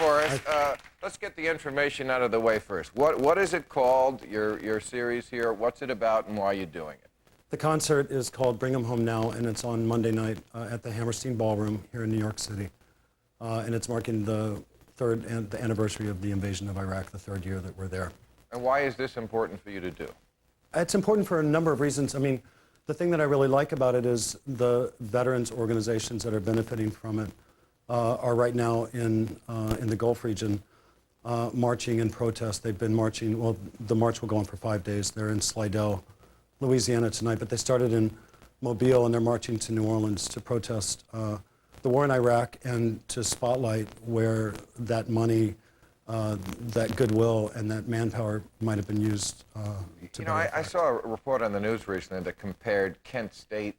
for us. Let's get the information out of the way first. What is it called, your series here? What's it about and why are you doing it? The concert is called Bring 'Em Home Now, and it's on Monday night at the Hammerstein Ballroom here in New York City. And it's marking the the anniversary of the invasion of Iraq, the 3rd year that we're there. And why is this important for you to do? It's important for a number of reasons. I mean, the thing that I really like about it is the veterans organizations that are benefiting from it are right now in the Gulf region marching in protest. They've been marching, well, the march will go on for 5 days. They're in Slidell, Louisiana tonight, but they started in Mobile and they're marching to New Orleans to protest the war in Iraq and to spotlight where that money, that goodwill and that manpower might have been used to. You know, I saw a report on the news recently that compared Kent State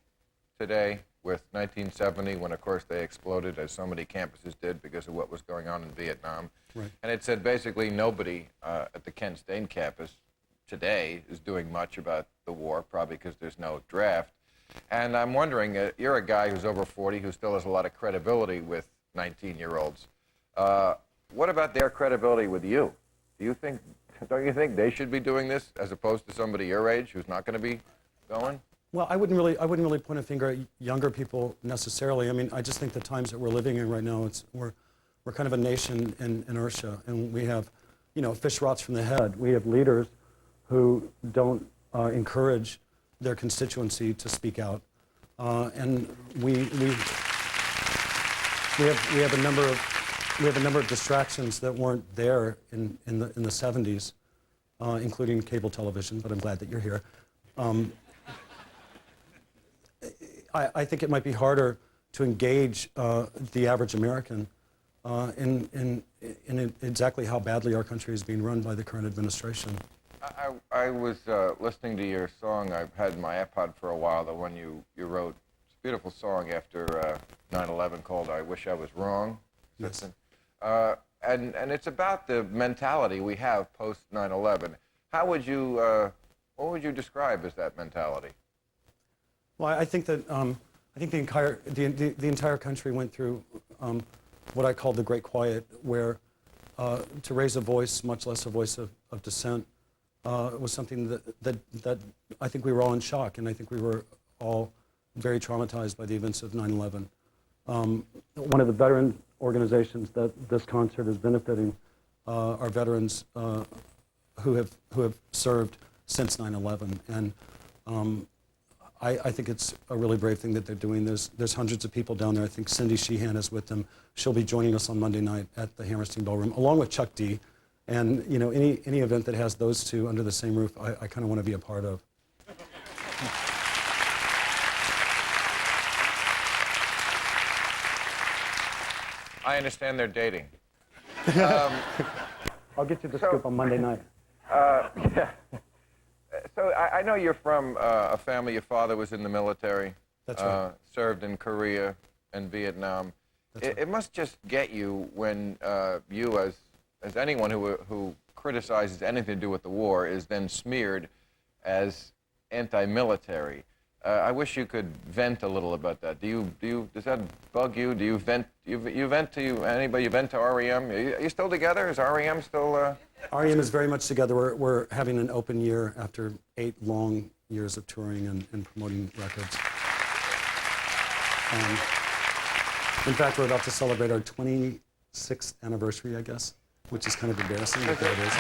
today with 1970, when of course they exploded, as so many campuses did because of what was going on in Vietnam. Right. And it said basically nobody at the Kent State campus today is doing much about the war, probably because there's no draft. And I'm wondering, you're a guy who's over 40 who still has a lot of credibility with 19-year-olds. What about their credibility with you? Don't you think they should be doing this as opposed to somebody your age who's not going to be going? Well, I wouldn't really point a finger at younger people necessarily. I mean, I just think the times that we're living in right now, we're kind of a nation in inertia, and we have, you know, fish rots from the head. We have leaders who don't encourage their constituency to speak out, and we have a number of distractions that weren't there in the 70s, including cable television. But I'm glad that you're here. I think it might be harder to engage the average American in exactly how badly our country is being run by the current administration. I was listening to your song. I've had in my iPod for a while, the one you wrote. It's a beautiful song after 9/11 called I Wish I Was Wrong. Yes. And it's about the mentality we have post 9/11. How would you, what would you describe as that mentality? Well, I think that the entire country went through what I call the Great Quiet, where to raise a voice, much less a voice of dissent, was something that I think we were all in shock, and I think we were all very traumatized by the events of 9/11. One of the veteran organizations that this concert is benefiting are veterans who have served since 9/11, and I think it's a really brave thing that they're doing. There's hundreds of people down there. I think Cindy Sheehan is with them. She'll be joining us on Monday night at the Hammerstein Ballroom, along with Chuck D. And you know, any event that has those two under the same roof, I kind of want to be a part of. I understand they're dating. I'll get you the scoop on Monday night. Yeah. So I know you're from a family, your father was in the military. That's right. Served in Korea and Vietnam. It must just get you when you, as anyone who criticizes anything to do with the war, is then smeared as anti-military. I wish you could vent a little about that. Does that bug you? Do you vent? You vent to anybody? You vent to R.E.M? Are you still together? Is R.E.M. still? R.E.M. is very much together. We're having an open year after 8 long years of touring and promoting records. In fact, we're about to celebrate our 26th anniversary, I guess, which is kind of embarrassing, but there it is.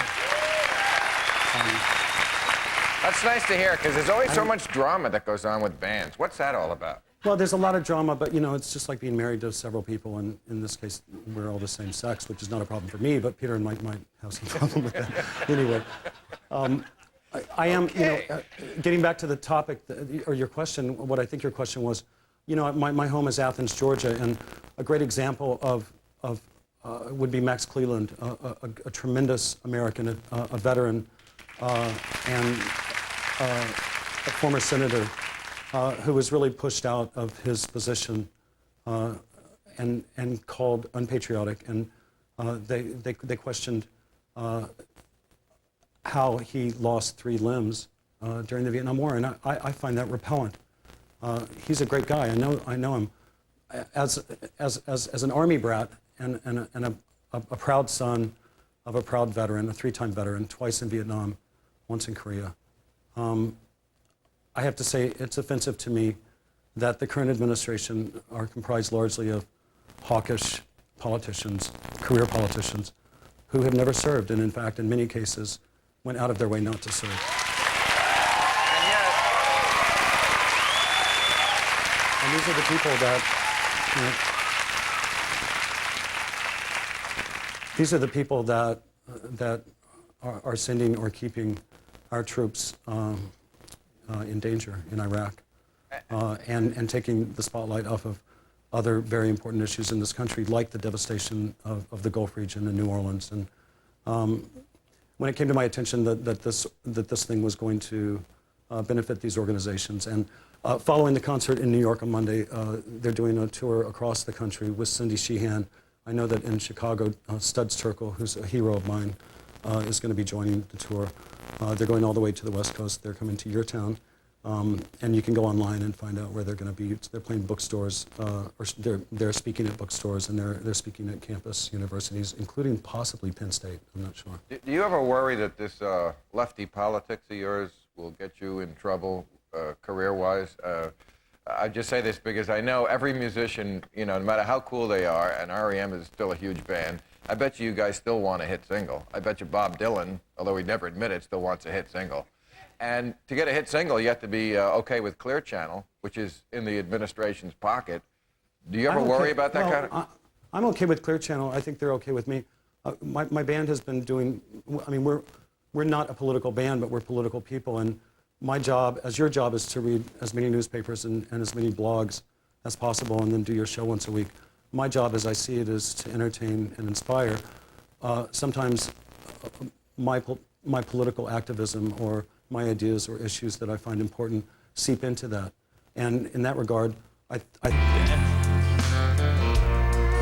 That's nice to hear, because there's always so much drama that goes on with bands. What's that all about? Well, there's a lot of drama, but you know, it's just like being married to several people, and in this case, we're all the same sex, which is not a problem for me, but Peter and Mike might have some problem with that. Anyway, I am, you know, getting back to the topic, or your question, what I think your question was, you know, my home is Athens, Georgia, and a great example of would be Max Cleland, a tremendous American, a veteran, and a former senator who was really pushed out of his position and called unpatriotic, and they questioned how he lost 3 limbs during the Vietnam War, and I find that repellent. He's a great guy. I know him as an Army brat and a proud son of a proud veteran, a 3-time veteran, twice in Vietnam, once in Korea. I have to say it's offensive to me that the current administration are comprised largely of hawkish politicians, career politicians, who have never served, and in fact, in many cases, went out of their way not to serve. And yet, And these are the people that, these are the people that are sending or keeping our troops in danger in Iraq, and taking the spotlight off of other very important issues in this country, like the devastation of the Gulf region and New Orleans. And when it came to my attention that this thing was going to benefit these organizations, and following the concert in New York on Monday, they're doing a tour across the country with Cindy Sheehan. I know that in Chicago, Studs Terkel, who's a hero of mine, is going to be joining the tour. They're going all the way to the West Coast. They're coming to your town. And you can go online and find out where they're going to be. They're playing bookstores, or they're speaking at bookstores, and they're speaking at campus universities, including possibly Penn State. I'm not sure. do you ever worry that this lefty politics of yours will get you in trouble career-wise? I just say this because I know every musician, you know, no matter how cool they are, and R.E.M. is still a huge band, I bet you guys still want a hit single. I bet you Bob Dylan, although he'd never admit it, still wants a hit single. And to get a hit single, you have to be okay with Clear Channel, which is in the administration's pocket. Do you ever worry about that kind of? I'm okay with Clear Channel. I think they're okay with me. My band has been doing, I mean, we're not a political band, but we're political people. And my job, as your job, is to read as many newspapers and as many blogs as possible, and then do your show once a week. My job, as I see it, is to entertain and inspire. Sometimes my political activism or my ideas or issues that I find important seep into that. And in that regard, I